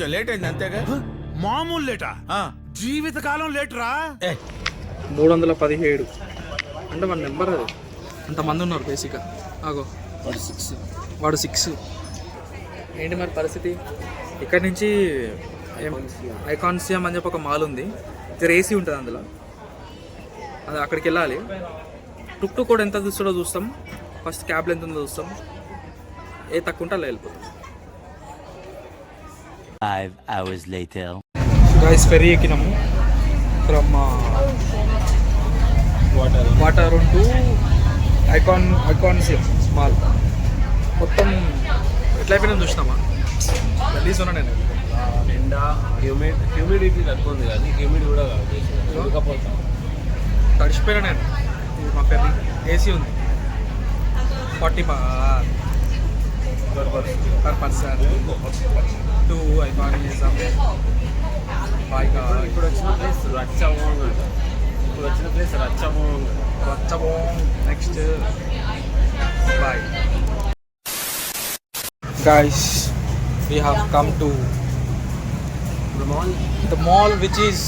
కొంచెం లేట్ అయింది అంతేగా. మామూలు లేటా? జీవితకాలం లేటరా. 317 అంటే మన నెంబర్ అది. అంతమంది ఉన్నారు బేసిక్గా. ఆగో వాడు 6. ఏంటి మరి పరిస్థితి? ఇక్కడ నుంచి ఐకాన్సియం అని చెప్పి ఒక మాల్ ఉంది, ఏసీ ఉంటుంది అందులో. అది అక్కడికి వెళ్ళాలి. టుక్ కూడా ఎంత చూస్తాడో చూస్తాం, ఫస్ట్ క్యాబ్లో ఎంత ఉందో చూస్తాం, ఏ తక్కువ ఉంటే అలా వెళ్ళిపోతాం. 5 hours later. గైస్ ఫెరీ ఎక్కినాము from water to Iconsiam mall. మొత్తం ఎట్లా అయిపోయినా చూసినామా రిలీజ్ ఉన్నా నేను. ఎండా హ్యూమిడిటీ తక్కువ ఉంది, కానీ హ్యూమిడ్ కూడా కాదు, తడిచిపోయినా నేను. మా ఫెరీ ఏసీ ఉంది, 40 per person to ఐకానిజం. ఇప్పుడు వచ్చిన ప్లేస్ రచ్చబోంగ్. Next bye guys, we have come to the mall which is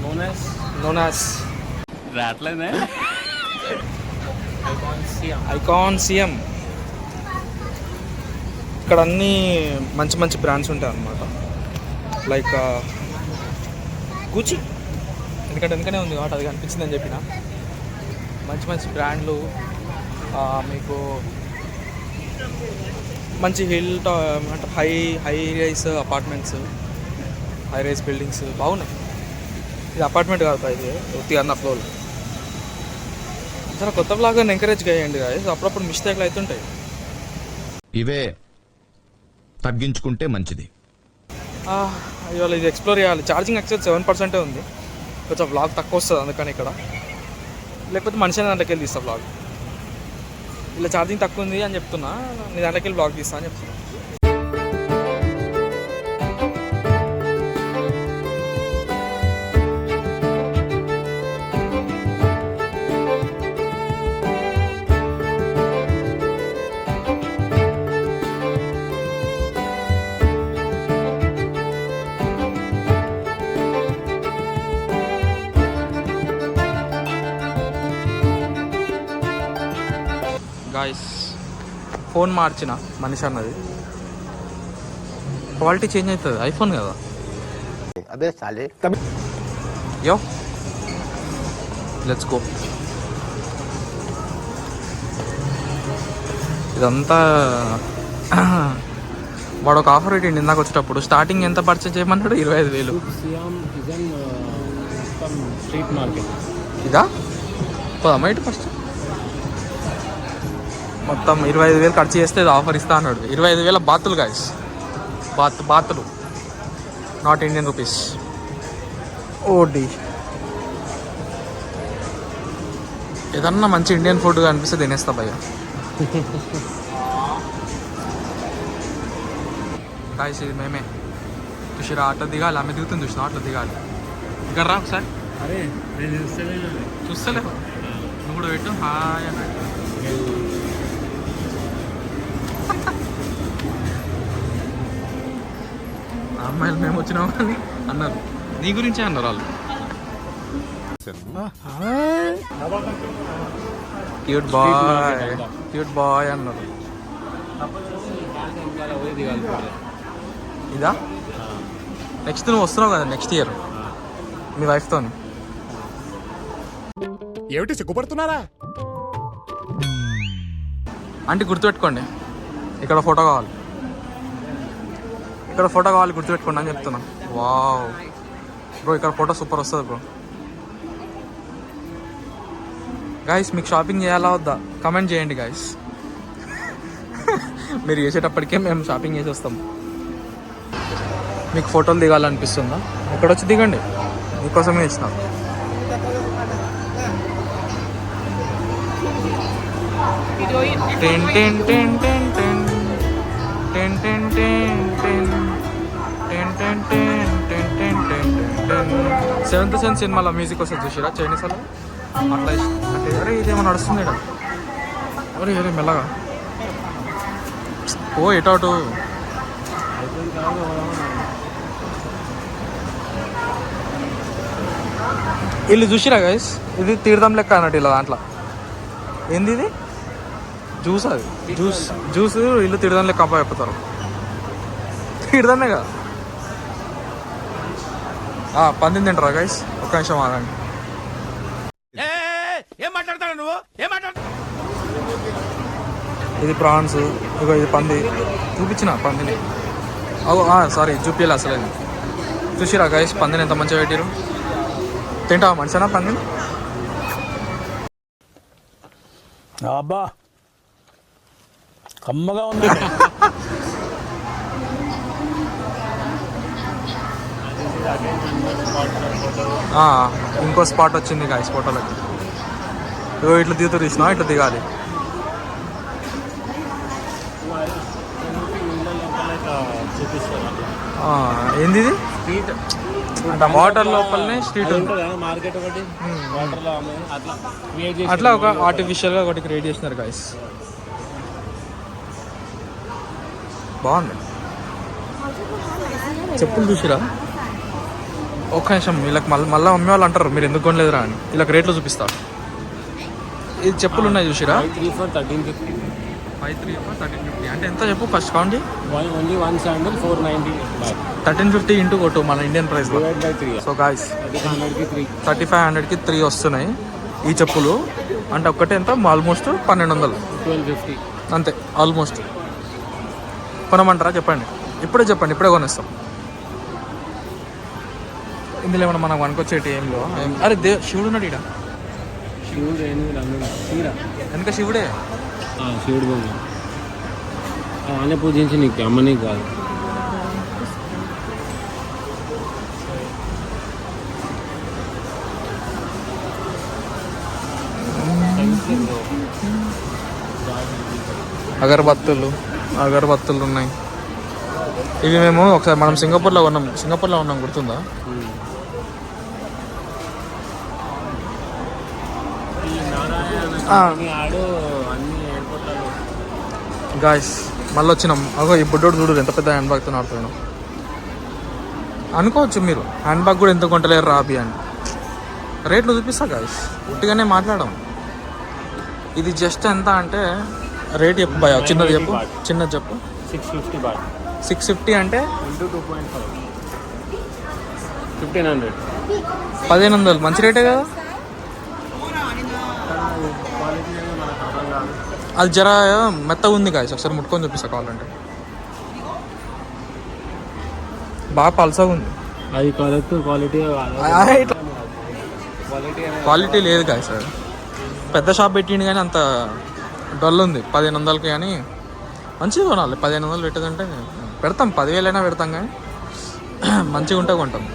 known as ఐకాన్సియం. ఇక్కడ అన్నీ మంచి మంచి బ్రాండ్స్ ఉంటాయి అన్నమాట. లైక్ గూచి, ఎందుకనే ఉంది కాబట్టి అది కనిపించిందని చెప్పిన. మంచి మంచి బ్రాండ్లు, మీకు మంచి అంటే high rise apartments, high rise buildings బాగున్నాయి. ఇది అపార్ట్మెంట్ కాదు, ఇది ఒత్తి అన్న ఫ్లోర్లో. చాలా కొత్త బ్లాగ్ అని ఎంకరేజ్ చేయండి గాయస్, అప్పుడప్పుడు మిస్టేక్లు అవుతుంటాయి. ఇవే తగ్గించుకుంటే మంచిది. ఇవాళ ఇది ఎక్స్ప్లోర్ చేయాలి. ఛార్జింగ్ యాక్చువల్ 7% ఉంది, కొంచెం బ్లాగ్ తక్కువ వస్తుంది అందుకని ఇక్కడ. లేకపోతే మనిషి దాంట్లోకి వెళ్ళి తీస్తా బ్లాగ్. ఇలా ఛార్జింగ్ తక్కువ ఉంది అని చెప్తున్నా, నీ దాంట్లోకి వెళ్ళి బ్లాగ్ తీస్తా అని చెప్తున్నా. గాయస్ ఫోన్ మార్చిన మనిషి అన్నది, క్వాలిటీ చేంజ్ అవుతుంది. ఐఫోన్ కదా. అదే చాలే. Yo let's go. ఇదంతా వాడు ఒక ఆఫర్ పెట్టిండి ఇందాక వచ్చేటప్పుడు. స్టార్టింగ్ ఎంత పర్చేజ్ చేయమన్నాడు? 25,000. స్ట్రీట్ మార్కెట్ ఇదా పోదామా ఇటు ఫస్ట్. మొత్తం 25,000 ఖర్చు చేస్తే ఆఫర్ ఇస్తా అన్నాడు. 25,000 బాతులు గాయస్, బాతులు, నాట్ ఇండియన్ రూపీస్. ఓడి ఏదన్నా మంచి ఇండియన్ ఫుడ్ అనిపిస్తే తినేస్తా భయ్య. గాయస్ ఇది మేమే. చూసిరా ఆటో దిగాలి, ఆమె దిగుతుంది చూసిన, ఆటో దిగాలి. ఇక్కడ రా ఒకసారి. అరే చూస్తలే, నువ్వు కూడా పెట్టు. హాయ్ అన్నాడు. అమ్మాయిలు మేము వచ్చినాం అని అన్నారు, నీ గురించే అన్నారు వాళ్ళు. క్యూట్ బాయ్ అన్నారు. ఇదా నెక్స్ట్ నువ్వు వస్తున్నావు కదా నెక్స్ట్ ఇయర్ మీ వైఫ్తో. ఏమిటి సిగ్గుపడుతున్నారా? అంటే గుర్తుపెట్టుకోండి, ఇక్కడ ఫోటో కావాలి, ఇక్కడ ఫోటో కావాలి, గుర్తుపెట్టుకోండి అని చెప్తున్నా. వావ్ బ్రో, ఇక్కడ ఫోటో సూపర్ వస్తుంది బ్రో. గాయస్ మీకు షాపింగ్ చేయాలా వద్దా కమెంట్ చేయండి గాయస్. మీరు చేసేటప్పటికే మేము షాపింగ్ చేసి వస్తాం. మీకు ఫోటోలు దిగాలనిపిస్తుందా? ఇక్కడ వచ్చి దిగండి, మీకోసమే ఇచ్చిన. Ten ten ten ten ten ten ten ten ten ten ten ten ten ten ten ten. Seventh sense సినిమాలో మ్యూజిక్ వస్తుంది చూసిరా చైనీస్ అలా అట్లా. అంటే అరే ఇదేమో నడుస్తుంది ఇక్కడ. అరే అరే మెల్లగా ఓ ఎటు వీళ్ళు చూసిరా గైస్, ఇది తీర్థం లెక్క అన్నట్టు ఇలా దాంట్లో. ఏంది ఇది? జ్యూస్. అది జ్యూస్ వీళ్ళు తీర్థం లెక్క కంప చెప్తారు. తీర్థమే కదా. పందిని తింటారా గైస్? ఒక్క నిమిషం ఆగండి. ఏం మాట్లాడతాడు నువ్వు? ఏం మాట్లాడు? ఇది ప్రాన్స్, ఇగో ఇది పంది. చూపించిన పందిని. సారీ చూపించాలి అసలు. చూసిరా గైస్ పందిని ఎంత మంచిగా పెట్టారు. తింటావా మంచిగా పందిని? అబ్బా కమ్మగా ఉంది. ఇంకో స్పాట్ వచ్చింది గాయస్ ఫోటోలకి. ఇట్లా దిగుతూ తీసినా, ఇట్లా దిగాలి. ఏంది ఇది? అంటే వాటర్ లోపలనే స్ట్రీట్ ఉంది. మార్కెట్ ఒకటి వాటర్లో అట్లా ఒక ఆర్టిఫిషియల్గా ఒకటి క్రియేట్ చేసినారు గాయస్. బాగుంది. చెప్పులు చూసిరా? ఒక్క నిమిషం. వీళ్ళకి మళ్ళీ మమ్మీ వాళ్ళు అంటారు మీరు ఎందుకు కొనలేదురా అని. వీళ్ళకి రేట్లు చూపిస్తా. ఇది చెప్పులు ఉన్నాయి చూసిరా? 1350. 1350 అంటే ఎంత చెప్పు first count. Only 1 sandal 490. 1350 into కొట్టు మన ఇండియన్ ప్రైస్ లో. సో గాయస్ 3500కి 3 వస్తున్నాయి ఈ చెప్పులు. అంటే ఒక్కటే ఎంత? ఆల్మోస్ట్ 1200. 1250 అంతే ఆల్మోస్ట్. కొనమంటారా చెప్పండి? ఇప్పుడే కొనేస్తాం. ఇందులో ఏమన్నా మనకు వనుకొచ్చేటి ఏంలో. అరే శివుడు ఉన్నాడు ఇక్కడ. శివుడు వెనక శివుడే. శివుడు బొమ్మ అనే పూజించి నీకు అమ్మని కాదు. అగరబత్తులు ఉన్నాయి. ఇవి మేము ఒకసారి మనం సింగపూర్లో ఉన్నాం గుర్తుందా? గాయస్ మళ్ళీ వచ్చినాం. ఈ బుడ్డోడు చూడు ఎంత పెద్ద హ్యాండ్ బ్యాగ్తో ఆడుతున్నాడు. అనుకోవచ్చు మీరు హ్యాండ్ బ్యాగ్ కూడా ఎంత కొంటలేరు రాబి అని. రేట్లు చూపిస్తా గాయస్, ఉట్టిగానే మాట్లాడడం. ఇది జస్ట్ ఎంత అంటే రేట్ చెప్పు భయ. చిన్నది చెప్పు. 650 బాట్. 650 అంటే 2.5 1500. 1500 మంచి రేటే కదా. అది జర మెత్తగా ఉంది గాయస్, ఒకసారి ముట్టుకొని చూపిస్తా కావాలంటే. బాగా పల్సగా ఉంది. అది క్వాలిటీ లేదు గాయస్. అది పెద్ద షాప్ పెట్టిండు కానీ అంత డల్ ఉంది. 1500కి కానీ మంచిగా కొనాలి. 1500 పెట్టదంటే పెడతాం, 10,000 అయినా పెడతాం కానీ మంచిగా ఉంటే కొంటాం.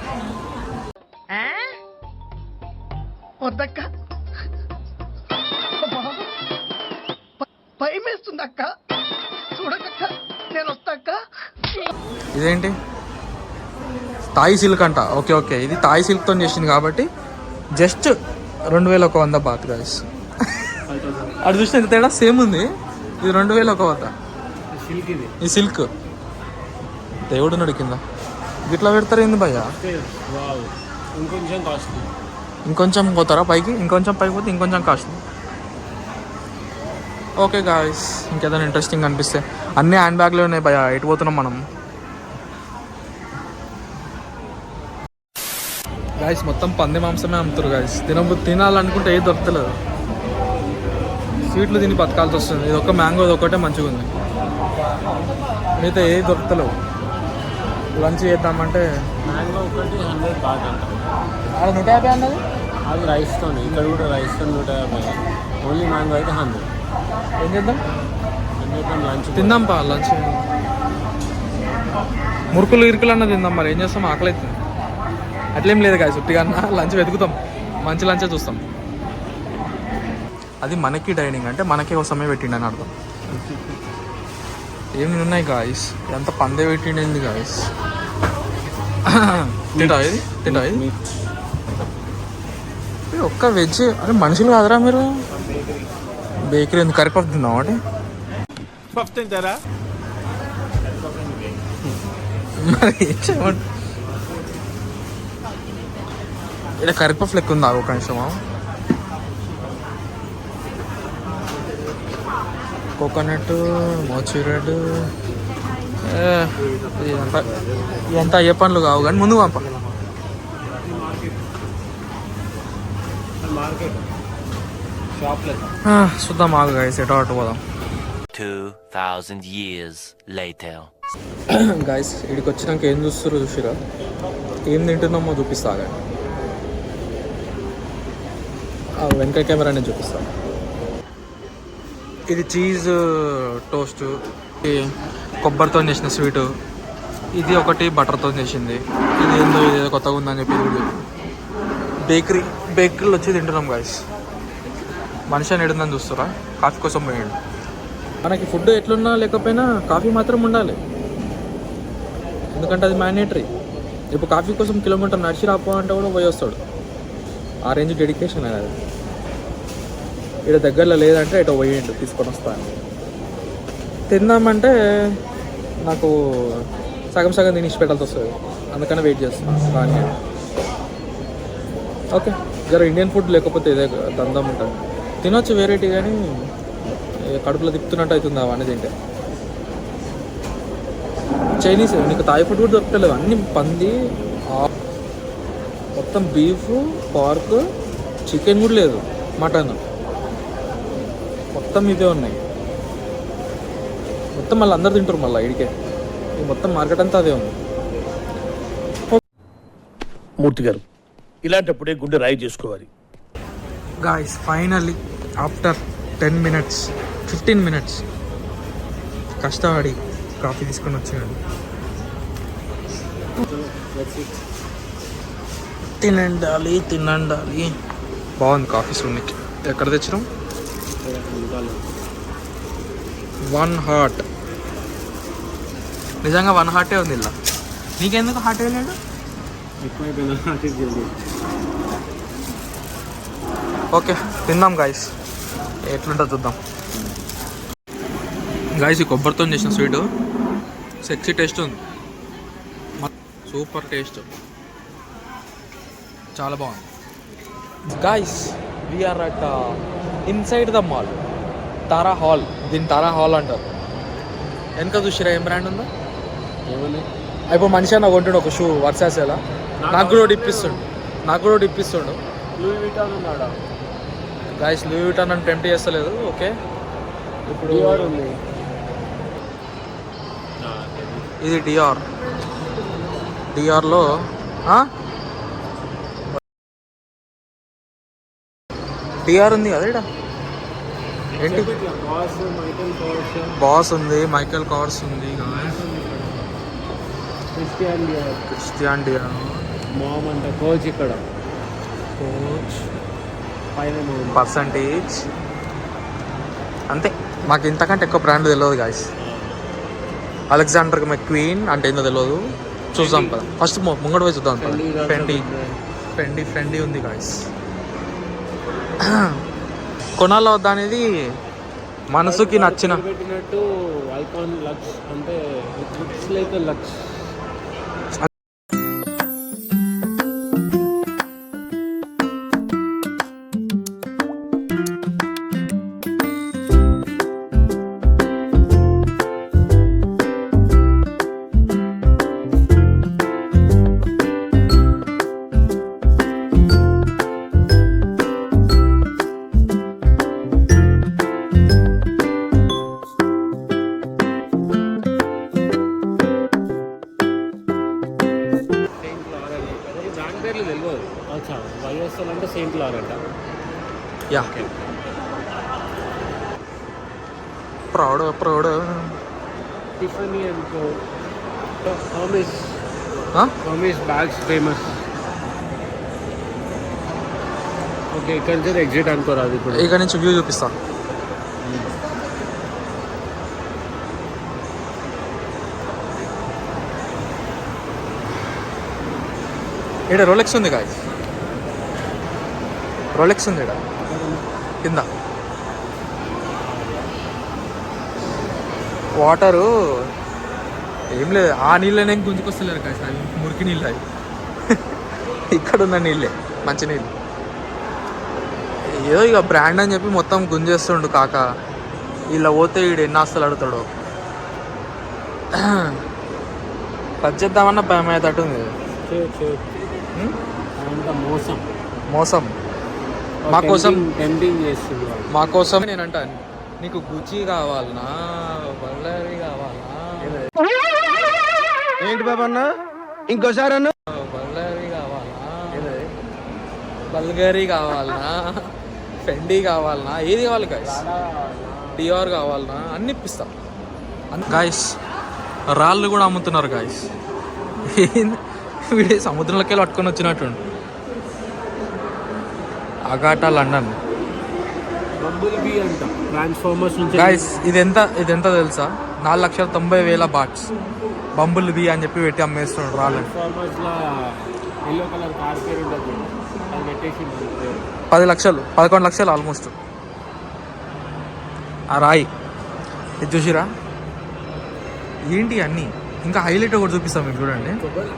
ఇదేంటి? తాయి సిల్క్ అంట. ఓకే ఇది తాయి సిల్క్తో చేసింది కాబట్టి జస్ట్ 2100 బాత్ గాయస్. అది చూసిన ఎంత తేడా సేమ్ ఉంది. ఇది 2100. ఈ సిల్క్ దేవుడు ఉన్నాడు కింద. ఇట్లా పెడతారు ఏంది భయ్యా? ఇంకొంచెం పోతారా పైకి? ఇంకొంచెం పైకి పోతే ఇంకొంచెం కాస్ట్. ఓకే గాయస్, ఇంకేదైనా ఇంట్రెస్టింగ్ అనిపిస్తే. అన్నీ హ్యాండ్ బ్యాగ్లో ఉన్నాయి భయ్యా. ఎటు పోతున్నాం మనం? గాయస్ మొత్తం పంది మాంసమే అమ్ముతారు గాయస్. తినాలనుకుంటే ఏది దొరకలేదు. స్వీట్లు తిని బతకాల్సి వస్తుంది. ఇది ఒక మ్యాంగో ఒకటే మంచిగా ఉంది, మిగతా ఏది దొరకలేవు. లంచ్ చేద్దామంటే మ్యాంగో ఒకటి 100 బాట్ అంట. అది 150 అన్నది. అది రైస్తో, ఇక్కడ కూడా రైస్తో 150. ఓన్లీ మ్యాంగో అయితే 100. ఏం చేద్దాం? లంచ్ తిందాం పా. లంచ్ మురుకులు ఇరుకులు అన్న తిందాం. మరి ఏం చేస్తాం? ఆకలి అవుతుంది. అట్లేం లేదు గాయస్, ఉట్టిగా లంచ్ వెతుకుతాం. మంచి లంచే చూస్తాం. అది మనకి డైనింగ్ అంటే మనకే కోసమే పెట్టిండని అర్థం. ఏమి ఉన్నాయి గాయస్? ఎంత పందే పెట్టిండింది గాయస్. తింటా ఇది ఒక్క వెజ్. అరే మనుషులు కాదురా మీరు. బేకరీ ఎందుకు? కర్రీ పఫ్ తిందాం ఒకటి. పఫ్ తింటారా? మరి ఏం చేయమంట? ఇక్కడ కరిపఫ్ లెక్క ఉందా ఒక నిమిషమా. కోకోనట్, మోచిరెడ్, ఇదంతా ఏ పనులు కావు కానీ ముందు పంప. మార్కెట్ షాప్ లెక్క. చూద్దాం ఆగు గైస్, ఎటో అటు పోదాం. 2000 years later. గైస్ ఇక్కడికి వచ్చినాక ఏం చూస్తారు చూసిరా, ఏం తింటున్నామో చూపిస్తా. వెనక కెమెరానే చూపిస్తాను. ఇది చీజ్ టోస్ట్, కొబ్బరితో చేసిన స్వీటు, ఇది ఒకటి బటర్తో చేసింది, ఇది ఏదో కొత్తగా ఉందని చెప్పి బేకరీలో వచ్చి తింటున్నాం గాయస్. మనిషి అని ఎడుందని చూస్తారా, కాఫీ కోసం పోయాడు. మనకి ఫుడ్ ఎట్లున్నా లేకపోయినా కాఫీ మాత్రం ఉండాలి, ఎందుకంటే అది మ్యాండేటరీ. ఇప్పుడు కాఫీ కోసం కిలోమీటర్ నడిచి రాపో అంటే కూడా పోయి వస్తాడు. ఆ రేంజ్ డెడికేషన్ అనేది. ఇక్కడ దగ్గరలో లేదంటే ఎటో పోయిండు తీసుకొని వస్తాను. తిందామంటే నాకు సగం తిని పెట్టాల్సి వస్తుంది, అందుకనే వెయిట్ చేస్తున్నాను. కానీ ఓకే, జర ఇండియన్ ఫుడ్ లేకపోతే ఇదే దందం ఉంటుంది. తినొచ్చు వెరైటీ, కానీ కడుపులో తిప్పుతున్నట్టు అవుతుంది అవన్నీ తింటే. చైనీస్ నీకు థాయ్ ఫుడ్ కూడా దొరకలేదు, అన్ని పంది, మొత్తం బీఫ్, పార్క్, చికెన్ కూడా లేదు, మటన్ మొత్తం ఇదే ఉన్నాయి. మొత్తం మళ్ళీ అందరు తింటారు మళ్ళీ ఇడికే. ఈ మొత్తం మార్కెట్ అంతా అదే ఉంది. మూర్తి గారు, ఇలాంటప్పుడే గుండె రాయి చేసుకోవాలి. Guys finally after 10 minutes 15 minutes కష్టపడి కాఫీ తీసుకొని వచ్చాడు. తినండాలి. బాగుంది కాఫీ సున్నికి. ఎక్కడ తెచ్చినాం? 1 హాట్. నిజంగా 1 హార్టే ఉంది ఇలా. నీకెందుకు హార్ట్ వేయలేడు? ఓకే తిందాం గాయస్, ఎట్లుంటుందో చూద్దాం. గాయస్ ఈ కొబ్బరితో చేసిన స్వీటు సెక్సీ టేస్ట్ ఉంది, సూపర్ టేస్ట్, చాలా బాగుంది. Guys we're at inside the mall, Tara hall. దీన్ని తారా హాల్ అంటారు. వెనక చూసిరా ఏం బ్రాండ్ ఉందో? ఇప్పుడు మనిషి అన్న కొంటాడు ఒక షూ వర్సాసేలా, నాకు కూడా ఇప్పిస్తుండు. గాయస్ లూయి విటాన్ అని టెంప్ట్ చేస్తలేదు. ఓకే ఇప్పుడు ఇది డిఆర్లో డిఆర్ ఉంది కదా ఇక్కడ. ఏంటి బాస్ ఉంది, మైకేల్ కార్స్ ఉంది, క్రిస్టియన్ డిఆర్, మామ్ అంట కోచ్, ఇక్కడ కోచ్ పైన పర్సంటేజ్. అంతే, మాకు ఇంతకంటే ఎక్కువ బ్రాండ్ తెలియదు గాయస్. అలెగ్జాండర్ మెక్వీన్ అంటే ఏందో తెలియదు, చూద్దాం కదా. ఫస్ట్ ముంగడు పోయి చూద్దాం. ఫెండీ ఉంది గాయస్. కొనాలో వద్దా అనేది మనసుకి నచ్చిన పెట్టినట్టు ఐకాన్ లక్స్ అంటే లుక్స్ లైక్ లక్స్. వైఎస్ఎల్ అంటే Saint Laurent. Yeah proud Tiffany and co. Hermes bags famous. Okay ఇక్కడ నుంచి ఎగ్జిట్ అనుకోరాదు. ఇప్పుడు ఇక్కడ నుంచి వ్యూ చూపిస్తా. ఇక్కడ రోలెక్స్ ఉంది గాయస్, రోలెక్స్ ఉంది ఇక్కడ కింద. వాటరు ఏం లేదు, ఆ నీళ్ళనే గుంజుకొస్తలేరు గాయస్, అవి మురికి నీళ్ళు అవి. ఇక్కడ ఉన్న నీళ్ళే. మంచినీళ్ళు. ఏదో ఇక బ్రాండ్ అని చెప్పి మొత్తం గుంజేస్తుండు కాక. ఇలా పోతే వీడు ఎన్ని ఆస్తులు అడుగుతాడు. టచ్ చేద్దామన్నా భయం అయ్యేటట్టు ఉంది. మోసం మా కోసం నేనంట నీకు గుచి కావాలనా బల్గరీ కావాలనా ఏంటి బాబా అన్న ఇంకోసారి అన్న బల్గరీ కావాలనా బల్గరీ కావాలనా ఫెండీ కావాలనా ఏది కావాలి గాయస్ డిఆర్ కావాలనా అన్ని ఇప్పిస్తా గాయస్. రాళ్ళు కూడా అమ్ముతున్నారు గాయస్. వీడి సముద్రంలోకి వెళ్ళి పట్టుకొని వచ్చినట్టుండు. అగాటా లండన్ గాయస్. ఇది ఎంత తెలుసా? 4,90,000 బాట్స్. బంబుల్ బీ అని చెప్పి పెట్టి అమ్మేస్తున్నాడు రాళ్ళు. 10 లక్షలు 11 లక్షలు ఆల్మోస్ట్ ఆ రాయి. ఇది చూసిరా ఏంటి అన్నీ. ఇంకా హైలైట్ ఒకటి చూపిస్తాం మీకు చూడండి.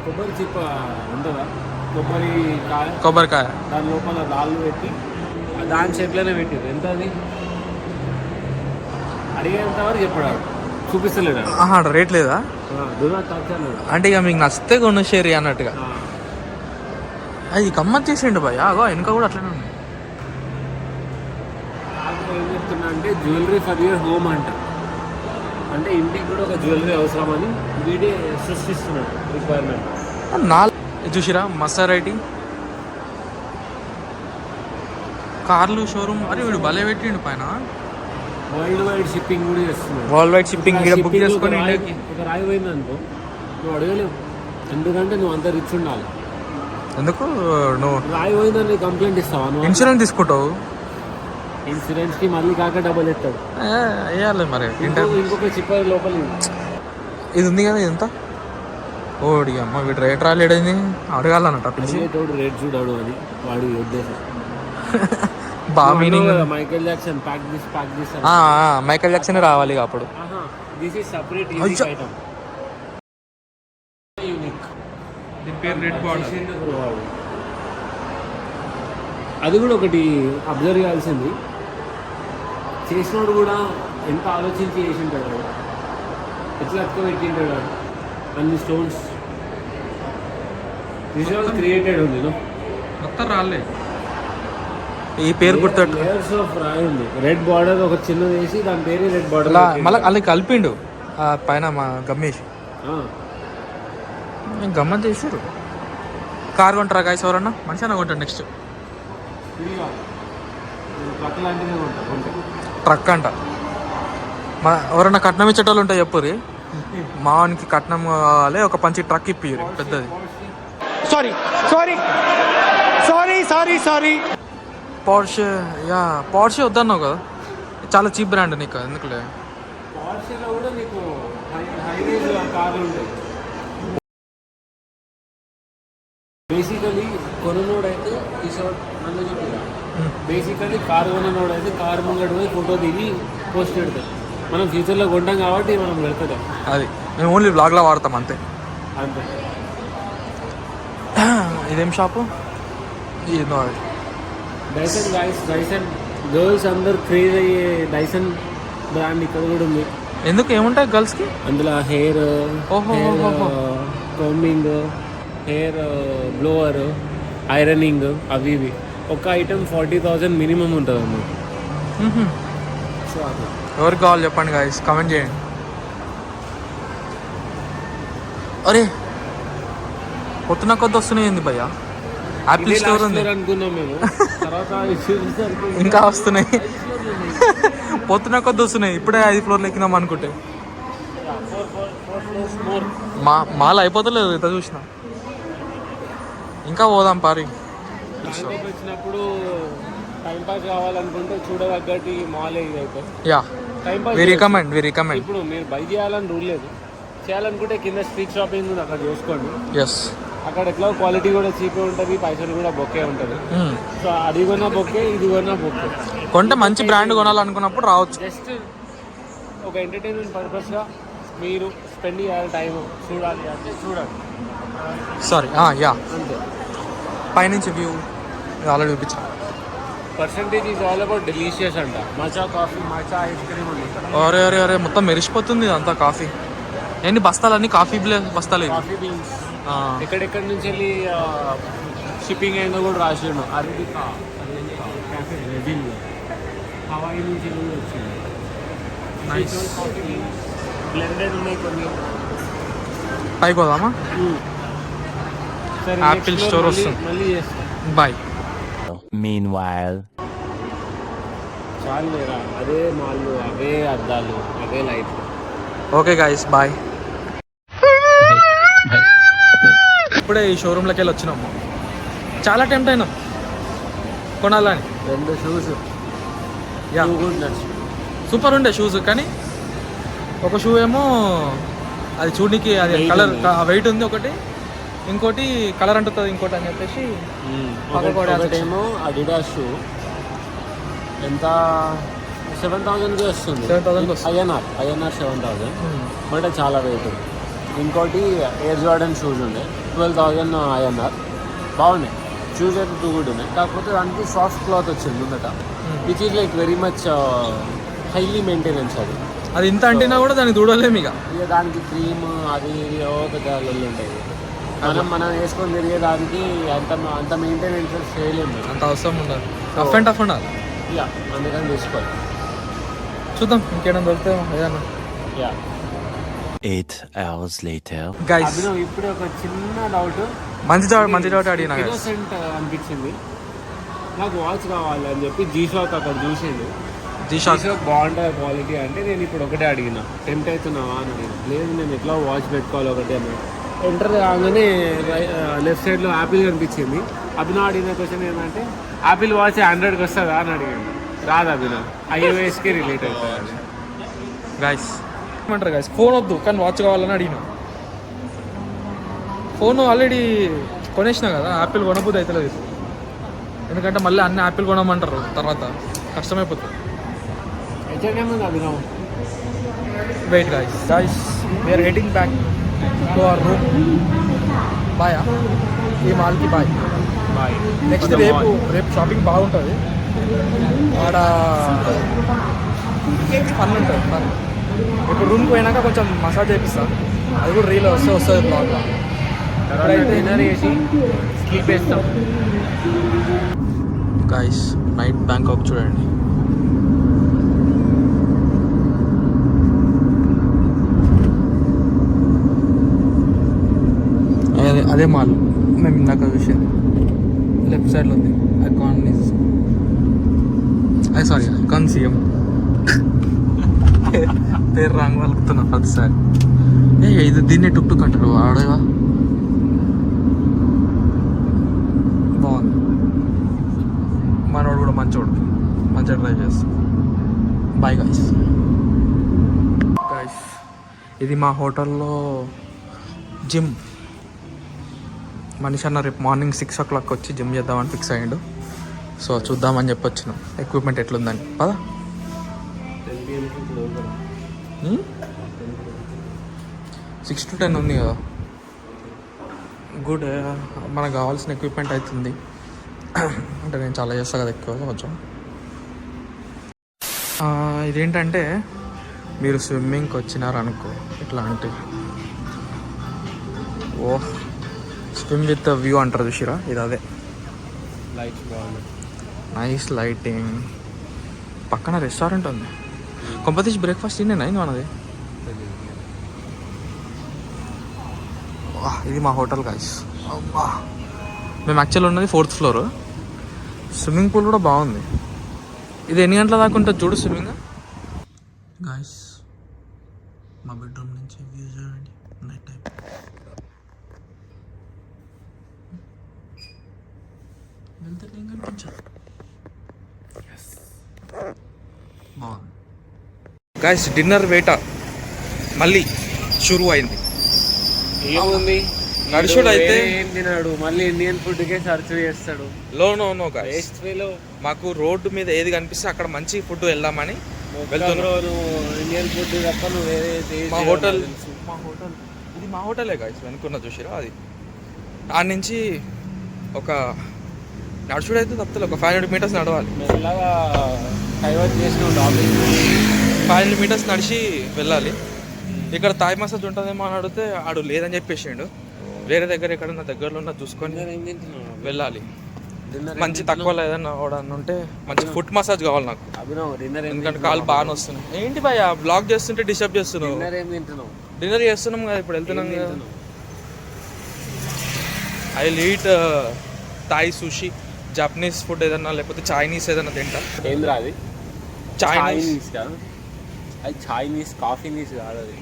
కొబ్బరి చిప్ప ఉంటుందా? కొబ్బరికాయ దాని లోపల రాళ్ళు పెట్టి దాని షేప్లోనే పెట్టారు. ఎంత అది అడిగేంత వరకు చెప్పాడు, చూపిస్తలేడు. ఆహా రేట్ లేదా? అంటే ఇక మీకు నచ్చితే కొనుషేరి అన్నట్టుగా. అది గమ్మత్ చేసిండు భయ. అగో వెనుక కూడా అట్లనే ఉంది. ఏం చెప్తున్నా అంటే జ్యువెలరీ ఫర్ యువర్ హోమ్ అంట. అంటే ఇంటికి కూడా ఒక జ్యువెలరీ అవసరమని వీడే సృష్టిస్తున్నాడు రిక్వైర్మెంట్. చూసిరా మసారైటీ కార్లు షోరూమ్. అరే వీడు భలే పెట్టిండు పైన. వరల్డ్ వైడ్ షిప్పింగ్ కూడా చేస్తున్నాడు. వరల్డ్ వైడ్ షిప్పింగ్ బుక్ చేసుకొని ఒక రాయి పోయింది అనుకో నువ్వు అడగలేవు, ఎందుకంటే నువ్వు అంత రిచ్ ఉండాలి. ఎందుకు నువ్వు రాయి పోయిందని కంప్లైంట్ ఇస్తావా? ఇన్సూరెన్స్ తీసుకుంటావు. ఇన్సూరెన్స్ కి మళ్ళీ కాక డబ్బులు ఎత్తాడు. వేయాలి మరి. ఇంకొక చిప్పర్ లోపల ఇది ఉంది కదా ఇదంతా. ఓడి అమ్మ వీడు రేట్ రాలేడని అడగాలన్నట పిలిచి. రేట్ చూడాడు అని వాడి ఉద్దేశం. బాగా meaning. Michael Jackson pack this Michael Jackson రావాలి అప్పుడు. This is separate item. Unique. దీని పేరు రెడ్ బార్డర్. అది కూడా ఒకటి అబ్జర్వ్ చేయాల్సింది. చేసినోడు కూడా ఎంత ఆలోచించి చేసి ఉంటాడు. ఎట్లా ఎక్కువ పెట్టింటాడు అన్ని స్టోన్స్. విజువల్ క్రియేటెడ్ ఉంది మొత్తం రాలే. ఈ పేరు గుర్తు లేయర్స్ ఆఫ్ రాయి ఉంది. రెడ్ బార్డర్ ఒక చిన్నది వేసి దాని పేరు రెడ్ బార్డర్ మళ్ళీ అలా కలిపిండు పైన మా గమ్మేసి గమ్మత్ చేసారు. కార్ కొంటారా గాయస్ ఎవరన్నా? మనిషి కొంటారు నెక్స్ట్ ట్రక్ అంట. ఎవరన్నా కట్నం ఇచ్చేటోళ్ళు ఉంటాయి చెప్పుర్రి. మావానికి కట్నం కావాలి, ఒక పంచి ట్రక్ ఇప్పిరు పెద్దది. Sorry Porsche. యా పోర్షే వద్దన్నావు కదా, చాలా చీప్ బ్రాండ్ నీకు ఎందుకులే. బేసికలీ కొననోడైతే నన్ను చెప్పిరా. బేసికలీ కారు కొననోడైతే కారు ముంగడు పోయి ఫోటో దిగి పోస్ట్ పెడతాం. మనం ఫ్యూచర్లో కొంటాం కాబట్టి మనం పెడతాం. అది మేము ఓన్లీ బ్లాగ్లో వాడతాం అంతే. అంతే. ఇదేం shop? Dyson guys. Dyson girls అందరు క్రేజ్ అయ్యే డైసన్ బ్రాండ్ ఇక్కడ కూడా ఉంది. ఎందుకు ఏముంటాయి గర్ల్స్కి అందులో? Hair combing, hair blower, ironing, అవి ఇవి. ఒక ఐటమ్ 40,000 మినిమం ఉంటుంది అన్నమాట. సో అది ఎవరికి కావాలి చెప్పండి గాయస్, కామెంట్ చేయండి. అరే పొద్దున కొద్ది వస్తున్నాయి ఏంది భయ్యా? యాపిల్ స్టోర్ ఉంది అనుకున్నాం మేము. తర్వాత ఇంకా వస్తున్నాయి. పొద్దున కొద్ది వస్తున్నాయి. ఇప్పుడే 5 ఫ్లోర్లు ఎక్కినాం అనుకుంటే మాల అయిపోతలేదు ఇంత చూసిన. ఇంకా పోదాం పారి. వచ్చినప్పుడు టైం పాస్ కావాలనుకుంటే చూడదగ్గట్టు మాల్ అయితే. Yeah time pass we recommend. ఇప్పుడు మీరు బై చేయాలని రూల్ లేదు. చేయాలనుకుంటే కింద స్ట్రీట్ షాపింగ్ ఉంది, అక్కడ చూసుకోండి. ఎస్ అక్కడ ఎట్లా క్వాలిటీ కూడా చీపే ఉంటుంది, పైసలు కూడా బొక్కే ఉంటుంది. సో అది కొన్నా బొక్కే, ఇది కొన్నా బొక్కే. కొంటే మంచి బ్రాండ్ కొనాలనుకున్నప్పుడు రావచ్చు. జస్ట్ ఒక ఎంటర్టైన్మెంట్ పర్పస్గా మీరు స్పెండ్ చేయాలి టైం, చూడాలి అంటే చూడండి. సారీ యా అంతే. పైనుంచి వ్యూ ఆల్రెడీ చూపించాను. Percentage is all about delicious అంట. మచా కాఫీ, మచా ఐస్ క్రీమ్ ఉంది ఇక్కడ. అరే అరే అరే మొత్తం మెరిసిపోతుంది అంతా కాఫీ. ఎన్ని బస్తాలన్నీ కాఫీ బస్తాలు ఇవి. కాఫీ బీన్స్ ఎక్కడెక్కడి నుంచి వెళ్ళి షిప్పింగ్ అయిందో కూడా రాసిండు. అరబికా కాఫీ రెజిన్ హవాయి నుంచి వెళ్ళి వచ్చింది. నైస్. కాఫీ బీన్స్ బ్లెండెడ్ ఉన్నాయి కొన్ని. పైకి పోదామా? సరే Apple next store floor వస్తుంది. మళ్ళీ చేస్తాం. బాయ్. Meanwhile, చాలు లేరా, అదే మాల్లు, అవే అద్దాలు, అవే లైట్లు. Okay guys bye. ఇప్పుడే ఈ షోరూమ్లోకి వెళ్ళి వచ్చినాము. చాలా టెంప్ట్ అయినాం కొనాలని. 2 షూస్ యా గుడ్ నచ్చింది. సూపర్ ఉండే షూస్, కానీ ఒక షూ ఏమో అది చూడనికి అది Weight కలర్ ఉంది. వెయిట్ ఉంది ఒకటి, ఇంకోటి కలర్ అంటుతుంది ఇంకోటి అని చెప్పేసి పక్కకు పడేయాల్సి ఒకటేమో అడిడాస్ షూ ఎంత 7,000కి వస్తుంది. 7,000 కి వస్తుంది. ఐఎన్ఆర్ 7,000 బట్ అది చాలా వెయిట్ ఉంది. ఇంకోటి ఎయిర్ జార్డన్ షూస్ ఉండే 12,000 ఐఎన్ఆర్. బాగున్నాయి షూస్ అయితే 2 గుడ్ ఉన్నాయి. కాకపోతే దానికి సాఫ్ట్ క్లాత్ వచ్చింది ముందట, which is like very much highly maintenance. అది ఇంత అంటినా కూడా దాన్ని చూడలేము ఇక. దానికి క్రీమ్ అది ఇది పెద్ద లొల్లి ఉంటాయి. మనం వేసుకొని తిరిగే దానికి అంత మెయింటెనెన్స్ చేయలేము. అంత అవసరం ఉండదు, టఫ్ అండ్ టఫ్ ఉండాలి. యా అందుకని తీసుకోవాలి. చూద్దాం ఇంకేమైనా దొరికితే ఏదన్నా. Yeah 8 hours later. Guys Abhinav ఇప్పుడే ఒక చిన్న డౌట్, మంచి డౌట్ అడిగినా guys. ఇన్నోసెంట్ అనిపించింది నాకు. వాచ్ కావాలి అని చెప్పి జీషాక్ అక్కడ చూసిండు. జీషాక్ జీషాక్ బాగుంటుంది క్వాలిటీ అంటే నేను ఇప్పుడు ఒకటే అడిగిన, టెంప్ట్ అవుతున్నావా అని అడిగిన. లేదు నేను ఎట్లా వాచ్ పెట్టుకోవాలి ఒకటే అని. ఎంటర్ కాగానే లెఫ్ట్ సైడ్లో యాపిల్ కనిపించింది. అభినవ్ అడిగిన క్వశ్చన్ ఏంటంటే యాపిల్ వాచ్ 100కి వస్తుందా అని అడిగాను. రాదు అభినవ్, ఐఓఎస్కి రిలేట్ అవుతుంది. గైస్ ఏమంటారు గైస్, ఫోన్ వద్దు కానీ వాచ్ కావాలని అడిగిన. ఫోన్ ఆల్రెడీ కొనేసిన కదా, యాపిల్ కొనబుద్ధి అవుతలేదు ఇప్పుడు. ఎందుకంటే మళ్ళీ అన్ని యాపిల్ కొనమంటారు, తర్వాత కష్టమైపోతుంది. హెచ్ఎంఎం ఉంది Abhinav. Wait guys we're heading back to our room. Bye. ఈ మాల్కి బాయ్. బాయ్. నెక్స్ట్ రేపు షాపింగ్ బాగుంటుంది ఆడ, ఫన్ ఉంటుంది ఫన్. ఇప్పుడు రూమ్కి పోయినాక కొంచెం మసాజ్ చేపిస్తాను, అది కూడా రీల్ వస్తుంది బ్లాగ్లో. డిన్నర్ చేసి స్లీప్ వేస్తాం. గైస్ నైట్ బ్యాంకాక్ చూడండి. అదే మాల్ మేము ఇందాక చూసేది, లెఫ్ట్ సైడ్లో ఉంది. ఐకాన్ సీఎం పేరు రాంగ్ వలుపుతున్నా ప్రతిసారి. ఇది దీన్నే టుక్ టుక్ అంటారు ఆడగా. బాగుంది, మనోడు కూడా మంచోడు, మంచిగా డ్రైవ్ చేస్తాం. Bye guys. ఇది మా హోటల్లో జిమ్. మనిషి అన్న రేపు మార్నింగ్ 6 o'clock వచ్చి జిమ్ చేద్దామని ఫిక్స్ అయ్యాడు. సో చూద్దామని చెప్పొచ్చినాం ఎక్విప్మెంట్ ఎట్లుందని. పదా 6 to 10 ఉంది కదా, గుడ్. మనకు కావాల్సిన ఎక్విప్మెంట్ అవుతుంది. అంటే నేను చాలా చేస్తా కదా ఎక్కువ కొంచెం. ఇదేంటంటే మీరు స్విమ్మింగ్కి వచ్చినారనుకో ఇట్లాంటి, ఓహ్ స్విమ్ విత్ వ్యూ అంటారు చూసిరా, ఇది అదే. లైట్స్ బాగున్నాయి, నైస్ లైటింగ్. పక్కన రెస్టారెంట్ ఉంది. కొంపతీసి బ్రేక్ఫాస్ట్ తినేనా ఇది మనది? ఇది మా హోటల్ గైస్. మేము యాక్చువల్ ఉన్నది 4th floor. స్విమ్మింగ్ పూల్ కూడా బాగుంది. ఇది ఎన్ని గంటల దాకా ఉంటుంది చూడు స్విమ్మింగ్. గైస్ మా బెడ్రూమ్ నుంచి వ్యూ చూడండి నైట్ టైం. వెళ్తే ఏం కనిపించదు. బాగుంది గైస్. డిన్నర్ వేట మళ్ళీ షురూ అయింది. ఏముంది నడుచుడు అయితే ఏం తిన్నాడు, మళ్ళీ ఇండియన్ ఫుడ్కే సర్చ్ చేస్తాడు. నో గైస్, మాకు రోడ్డు మీద ఏది కనిపిస్తే అక్కడ మంచి ఫుడ్ వెళ్దామని వెళ్తున్నాం. ఇండియన్ ఫుడ్ తప్ప నువ్వు వేరే మా హోటల్ ఇది మా హోటలే గైస్, వెనుకున్న చూసిరా అది. ఆ నుంచి ఒక నడుచుడు అయితే తప్పలేదు, ఒక 500 మీటర్స్ నడవాలి. మెల్లగా డైవర్ట్ చేసిన టాపిక్. 500 మీటర్స్ నడిచి వెళ్ళాలి. ఇక్కడ థాయ్ మసాజ్ ఉంటుందేమో అని అడిగితే ఆడు లేదని చెప్పేసిండు. వేరే దగ్గర ఎక్కడన్నా దగ్గరలో ఉన్న చూసుకొని ఏం తింటున్నావు? వెళ్ళాలి. డిన్నర్ మంచి తక్కువలో ఏదన్నా అవడానికి ఉంటే మంచి ఫుట్ మసాజ్ కావాలి నాకు, అభినవ్ డిన్నర్ ఏం ఎందుకంటే కాలు బాగా వస్తున్నాయి. ఏంటి భయ బ్లాగ్ చేస్తుంటే డిస్టర్బ్ చేస్తున్నావు? డిన్నర్ ఏం తింటున్నావు? డిన్నర్ చేస్తున్నాం కదా, ఇప్పుడు వెళ్తున్నాం కదా. I eat Thai sushi, Japanese food ఏదన్నా లేకపోతే చైనీస్ ఏదన్నా తింటా. ఏంద్రా అది? చైనీస్ కాదు అది, చైనీస్ కాఫీనీస్ కాదు అది,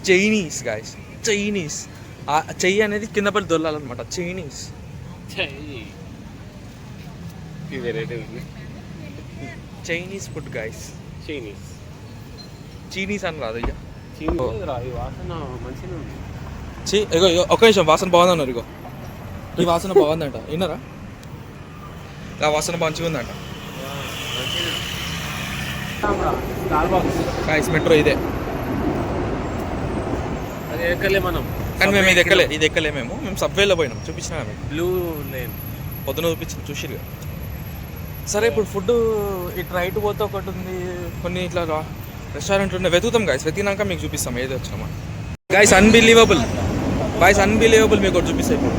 చైనీస్ గాయస్, చైనీస్. చెయ్యి అనేది కింద పడి దొల్లాలన్నమాట, Chinese. Chinese food guys, Chinese Chinese అని రాదు ఇక. ఈ వాసన మంచిగా ఉంది. ఇగో ఒక నిమిషం, వాసన బాగుందన్నారు. ఇగో ఈ వాసన బాగుందంట, విన్నారా? ఆ వాసన మంచిగా ఉందంట. గాయస్ మెట్రో ఇదే, అది ఎక్కలే మనం, కానీ మేము ఇది ఎక్కలే మేము సబ్వేలో పోయినాం. చూపించినా మేము బ్లూ లేన్ పొద్దున చూపించిన చూసిరుగా. సరే ఇప్పుడు ఫుడ్ ఇటు రైట్ పోతే ఒకటి ఉంది, కొన్ని ఇట్లా రెస్టారెంట్లు ఉన్నాయి, వెతుకుతాం గాయస్. వెతికినాక మీకు చూపిస్తాం ఏది వచ్చినామా. Guys unbelievable, guys unbelievable. మీకు ఒకటి చూపిస్తాయి ఇప్పుడు,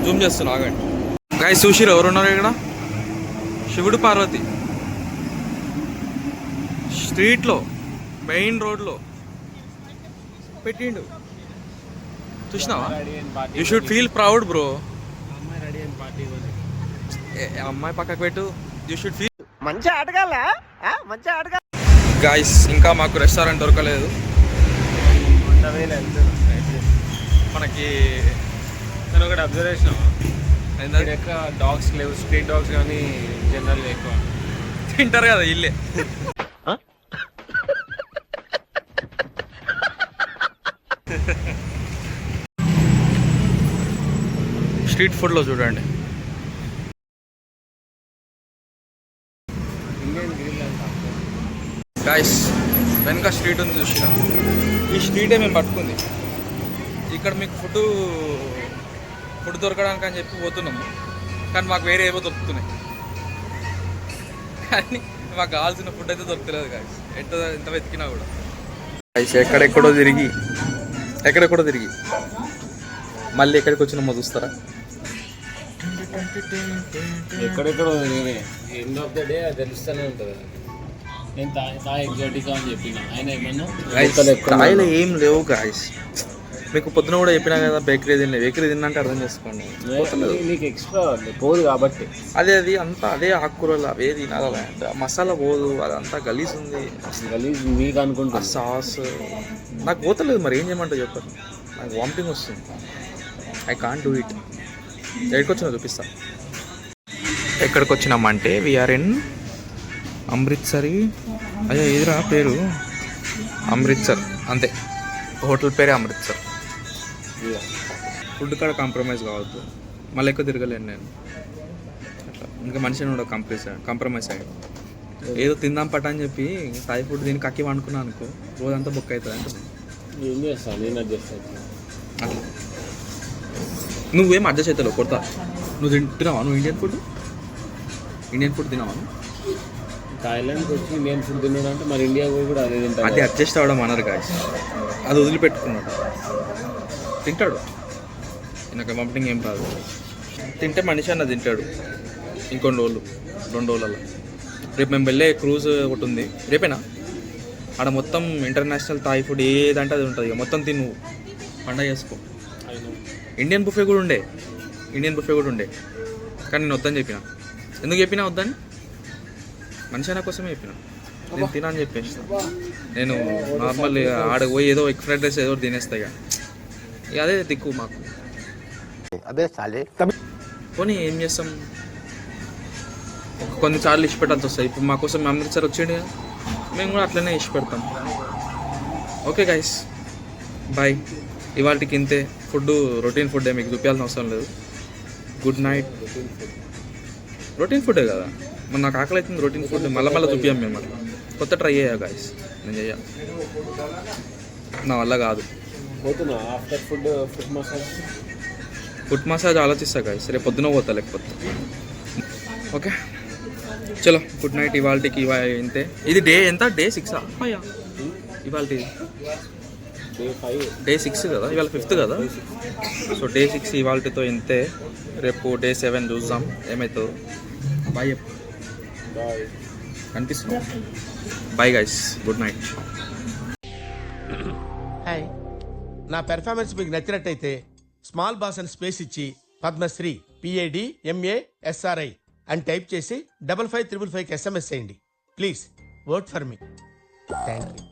జూమ్ చేస్తున్నా ఆగండి. గాయస్ చూసిరు ఎవరు ఉన్నారు ఇక్కడ? శివుడు పార్వతి స్ట్రీట్లో మెయిన్ రోడ్లో పెట్టిండు, చూసినావా? You should feel proud bro. అమ్మాయి పక్కకు పెట్టు, యూ షుడ్ ఫీల్ మంచి ఆటగాళ్ళ. గాయస్ ఇంకా మాకు రెస్టారెంట్ దొరకలేదు. మనకి నేను ఒకటి అబ్జర్వేషన్, ఏంటంటే ఎక్కువ డాగ్స్ లేవు, స్ట్రీట్ డాగ్స్ కానీ జనరల్ ఎక్కువ తింటారు కదా ఇల్లే. స్ట్రీట్ ఫుడ్లో చూడండి, ఇండియన్ గ్రిల్ అంతా. గాయస్ వెనక స్ట్రీట్ ఉంది చూసినా, ఈ స్ట్రీటే మేము పట్టుకుంది. ఇక్కడ మీకు ఫుడ్ దొరకడానికి అని చెప్పి పోతున్నాము, కానీ మాకు వేరే ఏవో దొరుకుతున్నాయి, కానీ మాకు కావాల్సిన ఫుడ్ అయితే దొరుకుతలేదు గాయస్. ఎంత వెతికినా కూడా గాయస్ ఎక్కడెక్కడో తిరిగి మళ్ళీ ఎక్కడికి వచ్చినామో చూస్తారా? ఎక్కడెక్కడ ఎండ్ ఆఫ్ ద డే అది తెలుస్తూనే ఉంటుంది. నేను తాయి ఎగ్జాటికా అని చెప్పిన, ఆయన ఏమన్నా స్థాయిలో ఏం లేవు గాయస్. మీకు పొద్దున కూడా చెప్పినా కదా, బేకరీ తిన్నంటే అర్థం చేసుకోండి. నీకు ఎక్స్ట్రా పోదు కాబట్టి అది అంతా అదే ఆకుకూరలు అవే తినాలి, మసాలా పోదు, అదంతా గలీజ్ ఉంది. గలీజ్ మీకు అనుకుంటా. సాస్ నాకు పోతలేదు, మరి ఏం చేయమంటావు చెప్పండి. నాకు వామిటింగ్ వస్తుంది, ఐ కాంట్ డూ ఇట్. ఎక్కడికి వచ్చినా చూపిస్తా. ఎక్కడికి వచ్చినామంటే వీఆర్ ఇన్ అమృత్సరి. అయ్యా ఎదురా పేరు అమృత్సర్, అంతే, హోటల్ పేరే అమృత్సర్. ఫుడ్ కాడ కాంప్రమైజ్ కావద్దు, మళ్ళీ ఎక్కువ తిరగలేను నేను అట్లా. ఇంకా మనిషిని కూడా కాంప్రమైజ్ అయ్యాడు. ఏదో తిందాం పట్ట అని చెప్పి థాయ్ ఫుడ్ దీనికి కక్కి వండుకున్నాను అనుకో, రోజంతా బుక్ అవుతుంది అంటే ఏం చేస్తాను, నేను అడ్జస్ట్ అవుతాను అట్లా. నువ్వేం అడ్జస్ట్ అవుతావు కొడతా. నువ్వు తింటున్నావా? నువ్వు ఇండియన్ ఫుడ్ తినావా? థాయిలాండ్కి వచ్చి ఇండియన్ ఫుడ్ తిన్నాడు అంటే మరి ఇండియా కూడా అదే తింటాడు. అది అడ్జస్ట్ అవ్వడం అన్నారు గాయస్, అది వదిలిపెట్టుకున్నాడు. తింటాడు, నాకు పంపింగ్ ఏం రాదు. తింటే మనిషి అన్న తింటాడు. ఇంకొన్ని రోజులు 2 రోజులలో రేపు మేము వెళ్ళే క్రూజ్ ఒకటి ఉంది, రేపేనా? ఆడ మొత్తం ఇంటర్నేషనల్ థాయ్ ఫుడ్ ఏదంటే అది ఉంటుంది. ఇక మొత్తం తిను, పండగ చేసుకో. ఇండియన్ బుఫే కూడా ఉండే కానీ నేను వద్దని చెప్పిన. ఎందుకు చెప్పినా వద్దని? మనిషి అన్న కోసమే చెప్పిన, నేను తినా అని చెప్పేసి. నేను నార్మల్ ఆడ పోయి ఏదో ఎగ్ ఫ్రైడ్ రైస్ ఏదో తినేస్తా, ఇక అదే దిక్కు మాకు. పోనీ ఏం చేస్తాం, కొన్నిసార్లు ఇష్ట పెట్టాల్సి వస్తాయి. ఇప్పుడు మా కోసం అమృత్సర్ వచ్చేది కదా, మేము కూడా అట్లనే ఇష్ట పెడతాం. Okay guys, bye. ఇవాళకి ఇంతే. రొటీన్ ఫుడ్డే, మీకు చూపించాల్సిన అవసరం లేదు. Good night. రొటీన్ ఫుడ్డే కదా, మరి నాకు ఆకలి అవుతుంది. రొటీన్ ఫుడ్ మళ్ళీ చూపించాం మేము. అట్లా కొత్త ట్రై అయ్యా గాయస్, నేను చెయ్యాలి, నా వల్ల కాదు. పోతున్నా after food massage foot massage ఆలోచిస్తా గాయస్, రేపు పొద్దున పోతా లేకపోతే. ఓకే చలో గుడ్ నైట్. ఇవాళకి ఇంతే. ఇది డే ఎంత? డే 6 అయ్యా ఇవాళ డే 6 కదా, ఇవాళ 5th కదా. సో డే 6 ఇవాళతో ఇంతే. రేపు డే 7 చూద్దాం ఏమవుతుందో. బాయ్ కనిపిస్తుంది. Bye guys, good night. Hi, నా పెర్ఫార్మెన్స్ మీకు నచ్చినట్టయితే స్మాల్ బాస్ అని స్పేస్ ఇచ్చి పద్మశ్రీ PADMASRI అని టైప్ చేసి 55555కి SMS చేయండి please. Work for me. Thank you.